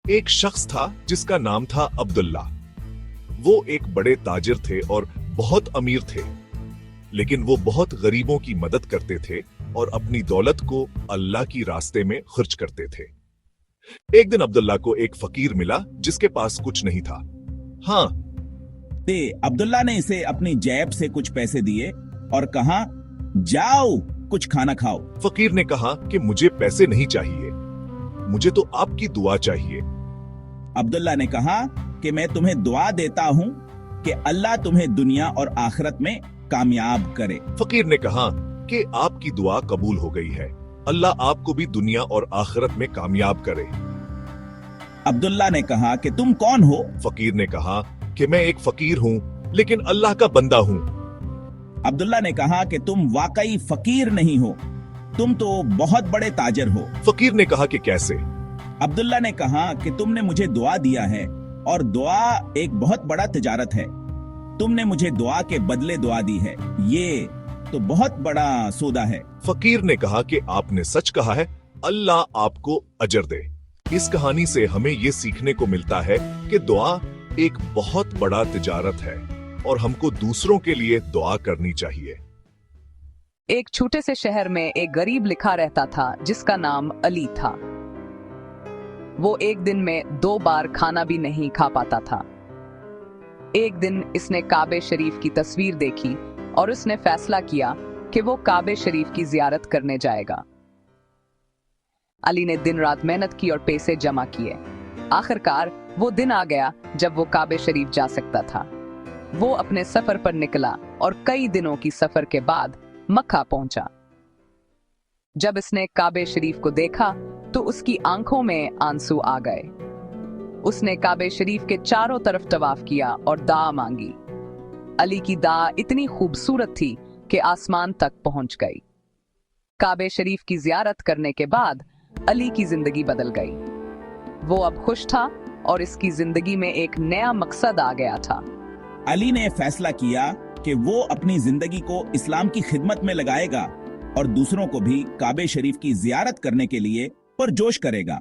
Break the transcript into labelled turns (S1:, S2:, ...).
S1: ایک شخص था जिसका नाम था अब्दुल्ला। वो एक बड़े ताजिर थे और बहुत अमीर थे, लेकिन वो बहुत गरीबों की मदद करते थे और अपनी दौलत को अल्लाह की रास्ते में खर्च करते थे। एक दिन अब्दुल्ला को एक फकीर मिला जिसके पास कुछ नहीं था। हाँ,
S2: अब्दुल्ला ने इसे अपनी जेब से कुछ पैसे दिए और कहा, जाओ कुछ खाना खाओ।
S1: फकीर ने कहा कि मुझे पैसे नहीं चाहिए, मुझे तो आपकी दुआ चाहिए।
S2: अब्दुल्ला ने कहा कि मैं तुम्हें दुआ देता हूँ कि अल्लाह तुम्हें दुनिया और आखिरत में कामयाब करे।
S1: फकीर ने कहा कि आपकी दुआ कबूल हो गई है, अल्लाह आपको भी दुनिया और आखिरत में कामयाब करे।
S2: अब्दुल्ला ने कहा कि तुम कौन हो?
S1: फकीर ने कहा कि मैं एक फकीर हूँ, लेकिन अल्लाह का बंदा हूँ।
S2: अब्दुल्ला ने कहा कि तुम वाकई फकीर नहीं हो, तुम तो बहुत बड़े ताजर हो।
S1: फकीर ने कहा कि कैसे?
S2: अब्दुल्ला ने कहा कि तुमने मुझे दुआ दिया है और दुआ एक बहुत बड़ा तिजारत है। तुमने मुझे दुआ के बदले दुआ दी है, ये तो बहुत बड़ा सौदा है।
S1: फकीर ने कहा कि आपने सच कहा है, अल्लाह आपको अजर दे। इस कहानी से हमें ये सीखने को मिलता है कि दुआ एक बहुत बड़ा तिजारत है और हमको दूसरों के लिए दुआ करनी चाहिए।
S3: एक छोटे से शहर में एक गरीब लिखा रहता था जिसका नाम अली था। वो एक दिन में 2 बार खाना भी नहीं खा पाता था। एक दिन इसने काबे शरीफ की तस्वीर देखी और उसने फैसला किया कि वो काबे शरीफ की जियारत करने जाएगा। अली ने दिन रात मेहनत की और पैसे जमा किए। आखिरकार वो दिन आ गया जब वो काबे शरीफ जा सकता था। वो अपने सफर पर निकला और कई दिनों की सफर के बाद मक्का पहुंचा। जब इसने काबे शरीफ को देखा तो उसकी आंखों में आंसू आ गए। उसने काबे शरीफ के चारों तरफ तवाफ किया और दुआ मांगी। अली की दुआ इतनी खूबसूरत थी कि आसमान तक पहुंच गई। काबे शरीफ की जियारत करने के बाद अली की जिंदगी बदल गई। वो अब खुश था और इसकी जिंदगी में एक नया मकसद आ गया था।
S2: अली ने फैसला किया कि वो अपनी जिंदगी को इस्लाम की खिदमत में लगाएगा और दूसरों को भी काबे शरीफ की जियारत करने के लिए पुरजोश करेगा।